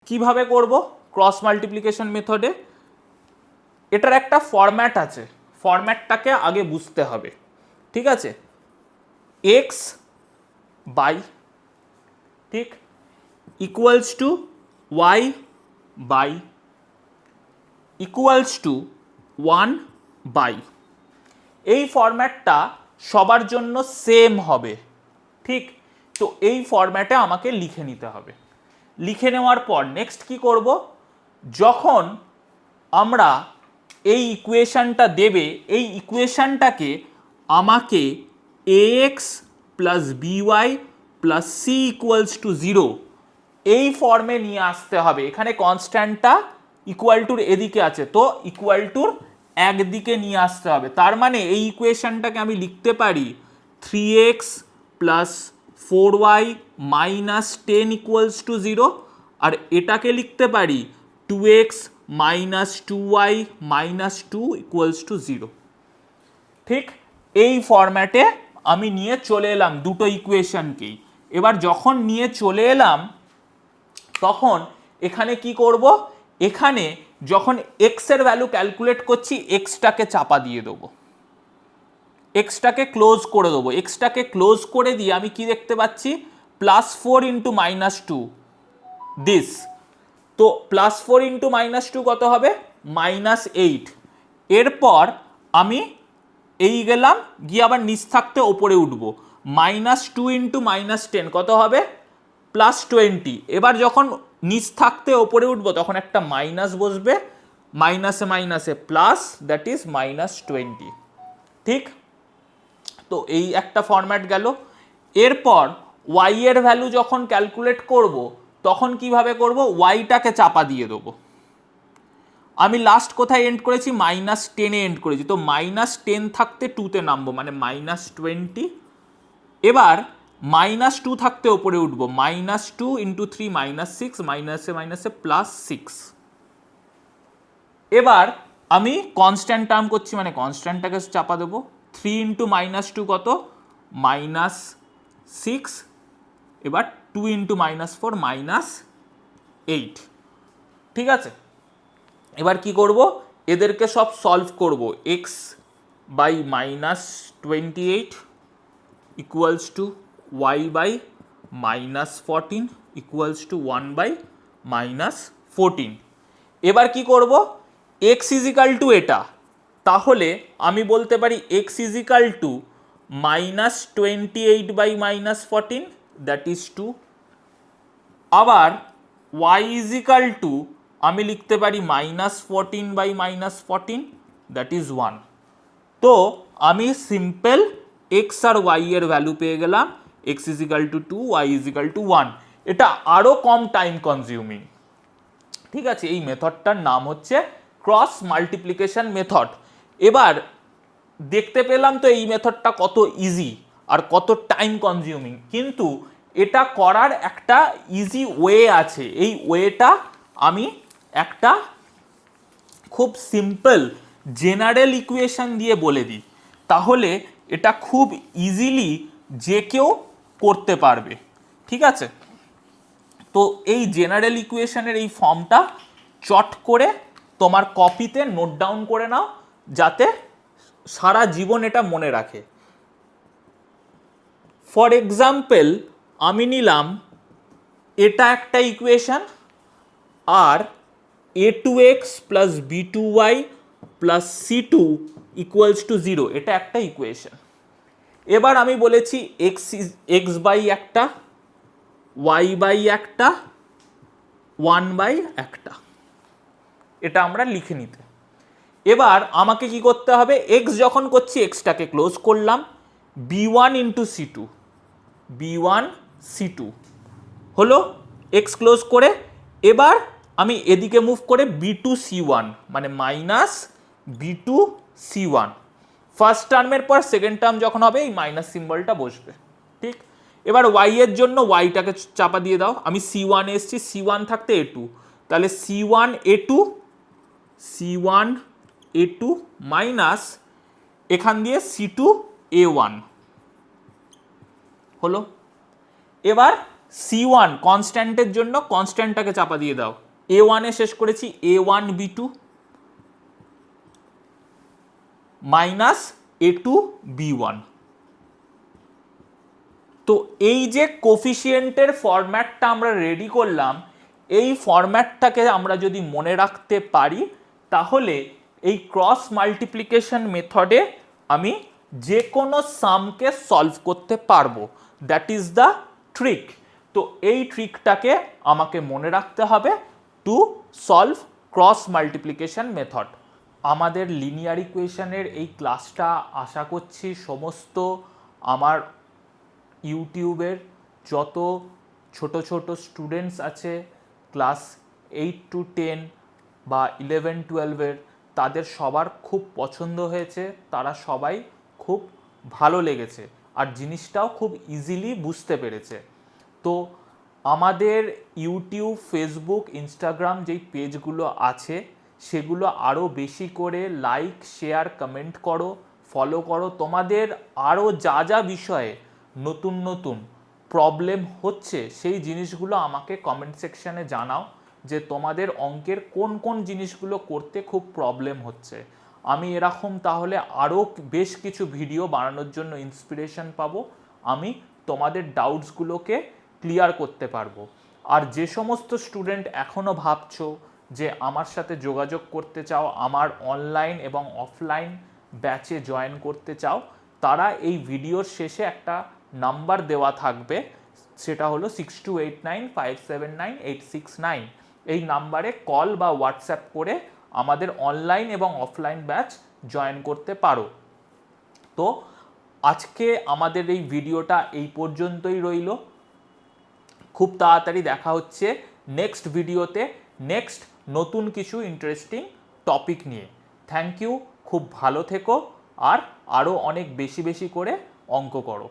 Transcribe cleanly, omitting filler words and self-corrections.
কিভাবে করব cross multiplication মেথডে? এটার একটা ফরম্যাট আছে, ফরম্যাটটাকে আগে বুঝতে হবে। ঠিক আছে, এক্স বাই, ঠিক, equals to y by equals to 1 by, এই ফরম্যাটটা সবার জন্য সেম হবে। ঠিক, তো এই ফরম্যাটে আমাকে লিখে নিতে হবে। লিখে নেওয়ার পর নেক্সট কি করব, যখন আমরা এই ইকুয়েশনটা দেবে, এই ইকুয়েশনটাকে আমাকে ax plus b y plus c equals to 0 এই ফর্মে নিয়ে আসতে হবে। এখানে কনস্ট্যান্টটা ইকুয়াল টুর এদিকে আছে, তো ইকুয়াল টুর একদিকে নিয়ে আসতে হবে। তার মানে এই ইকুয়েশনটাকে আমি লিখতে পারি 3x plus 4y minus 10 equals to 0, আর এটাকে লিখতে পারি 2x minus 2y minus 2 equals to 0। ঠিক, এই ফরম্যাটে আমি নিয়ে চলে এলাম দুটো ইকুয়েশনকেই। এবার যখন নিয়ে চলে এলাম তখন এখানে কি করব, এখানে যখন এক্স এর ভ্যালু ক্যালকুলেট করছি এক্সটাকে চাপা দিয়ে দেবো, এক্সটাকে ক্লোজ করে দেবো। এক্সটাকে ক্লোজ করে দিয়ে আমি কি দেখতে পাচ্ছি, প্লাস 4 ইন্টু মাইনাস 2 দিস। তো প্লাস 4 ইন্টু মাইনাস 2 কত হবে, মাইনাস 8। এরপর আমি এই গেলাম, গিয়ে আবার নিচ থাকতে ওপরে উঠবো, মাইনাস 2 ইন্টু মাইনাস 10 কত হবে, প্লাস 20। এবার যখন নিচ থাকতে ওপরে উঠবো তখন একটা মাইনাস বসবে, মাইনাসে মাইনাসে প্লাস, দ্যাট ইজ মাইনাস 20। ঠিক, তো এই একটা ফরম্যাট গেল। এরপর ওয়াই এর ভ্যালু যখন ক্যালকুলেট করব তখন কিভাবে করব, ওয়াইটাকে চাপা দিয়ে দেবো। আমি লাস্ট কোথায় এন্ড করেছি, মাইনাস 10-এ এন্ড করেছি, তো মাইনাস 10 থাকতে 2-তে নামবো, মানে মাইনাস 20। এবার মাইনাস 2 থাকতে ওপরে উঠবো, মাইনাস 2 ইন্টু 3 মাইনাস 6, মাইনাসে মাইনাসে প্লাস 6। এবার আমি কনস্ট্যান্ট টার্ম করছি, মানে কনস্ট্যান্টটাকে চাপা দেবো। 3 ইন্টু মাইনাস 2 কত, মাইনাস 6। এবার 2 ইন্টু মাইনাস 4 মাইনাস 8। ঠিক আছে, এবার কি করব, এদেরকে সব সলভ করব। X by minus 28 equals to y by minus 14 equals to 1 by minus 14। এবার কি করব, এক্স ইজিক্যাল টু এটা, তাহলে আমি বলতে পারি x is equal to minus 28 by minus 14, that is 2। আবার ওয়াই ইজিক্যাল টু আমি লিখতে পারি minus 14 by minus 14, that is 1। তো আমি সিম্পল এক্স আর ওয়াই এর ভ্যালু পেয়ে গেলাম, x is equal to 2, y is equal to 1। এটা আরও কম টাইম কনজিউমিং। ঠিক আছে, এই মেথডটার নাম হচ্ছে ক্রস মাল্টিপ্লিকেশন মেথড। এবার দেখতে পেলাম তো এই মেথডটা কত ইজি আর কত টাইম কনজিউমিং, কিন্তু এটা করার একটা ইজি ওয়ে আছে। এই ওয়েটা আমি একটা খুব সিম্পল জেনারেল ইকুয়েশন দিয়ে বলে দিই, তাহলে এটা খুব ইজিলি যে কেউ করতে পারবে। ঠিক আছে, তো এই জেনারেল ইকুয়েশনের এই ফর্মটা চট করে তোমার কপিতে নোট ডাউন করে নাও, যাতে সারা জীবন এটা মনে রাখে। ফর এক্সাম্পল আমি নিলাম এটা একটা ইকুয়েশন, আর a2x plus b2y plus c2 equals to 0 এটা একটা ইকুয়েশন। এবার আমি বলেছি এক্স বাই একটা, ওয়াই বাই একটা, 1 বাই একটা, এটা আমরা লিখে নিতে। এবার আমাকে কি করতে হবে, এক্স যখন করছি এক্সটাকে ক্লোজ করলাম, b1 into c2, b1 c2 হলো এক্স ক্লোজ করে। এবার আমি এদিকে মুভ করে b2 c1, মানে মাইনাস b2 c1। ফার্স্ট টার্মের পর সেকেন্ড টার্ম যখন হবে এই মাইনাস সিম্বলটা বসবে। ঠিক, এবার ওয়াই এর জন্য ওয়াইটাকে চাপা দিয়ে দাও, আমি c1 এসছি, c1 থাকতে a2, তাহলে c1 a2, c1 a2 minus এখান দিয়ে c2 a1 হলো। এবার C1 কনস্ট্যান্টের জন্য কনস্ট্যান্টটাকে চাপা দিয়ে দাও, A1 এ শেষ করেছি A1 B2 minus A2 B1। তো এই যে কোফিসিয়েন্টের ফরম্যাটটা আমরা রেডি করলাম, এই ফরম্যাটটাকে আমরা যদি মনে রাখতে পারি তাহলে এই ক্রস মাল্টিপ্লিকেশন মেথডে আমি যে কোনো সামকে সলভ করতে পারবো। That is the trick. তো এই ট্রিকটাকে আমাকে মনে রাখতে হবে to solve cross multiplication method. আমাদের লিনিয়ার ইকুয়েশনের এই ক্লাসটা আশা করছি সমস্ত আমার ইউটিউবের যত ছোট ছোট স্টুডেন্টস আছে ক্লাস 8 to 10 বা 11-12-এর, তাদের সবার খুব পছন্দ হয়েছে, তারা সবাই খুব ভালো লেগেছে আর জিনিসটাও খুব ইজিলি বুঝতে পেরেছে। তো আমাদের ইউটিউব, ফেসবুক, ইনস্টাগ্রাম যেই পেজগুলো আছে সেগুলো আরও বেশি করে লাইক, শেয়ার, কমেন্ট করো, ফলো করো। তোমাদের আরও যা যা বিষয়ে নতুন নতুন প্রবলেম হচ্ছে সেই জিনিসগুলো আমাকে কমেন্ট সেকশানে জানাও যে তোমাদের অঙ্কের কোন কোন জিনিসগুলো করতে খুব প্রবলেম হচ্ছে। আমি এরকম তাহলে আরও বেশ কিছু ভিডিও বানানোর জন্য ইন্সপিরেশন পাবো, আমি তোমাদের ডাউটসগুলোকে ক্লিয়ার করতে পারবো। আর যে সমস্ত স্টুডেন্ট এখনও ভাবছো যে আমার সাথে যোগাযোগ করতে চাও, আমার অনলাইন এবং অফলাইন ব্যাচে জয়েন করতে চাও, তারা এই ভিডিওর শেষে একটা নাম্বার দেওয়া থাকবে, সেটা হলো 6289579869। এই নাম্বারে কল বা হোয়াটসঅ্যাপ করে আমাদের অনলাইন এবং অফলাইন ব্যাচ জয়েন করতে পারো। তো আজকে আমাদের এই ভিডিওটা এই পর্যন্তই রইল। খুব তাড়াতাড়ি দেখা হচ্ছে নেক্সট ভিডিওতে, নেক্সট নতুন কিছু ইন্টারেস্টিং টপিক নিয়ে। থ্যাংক ইউ, খুব ভালো থেকো আর আরও অনেক বেশি বেশি করে অঙ্ক করো।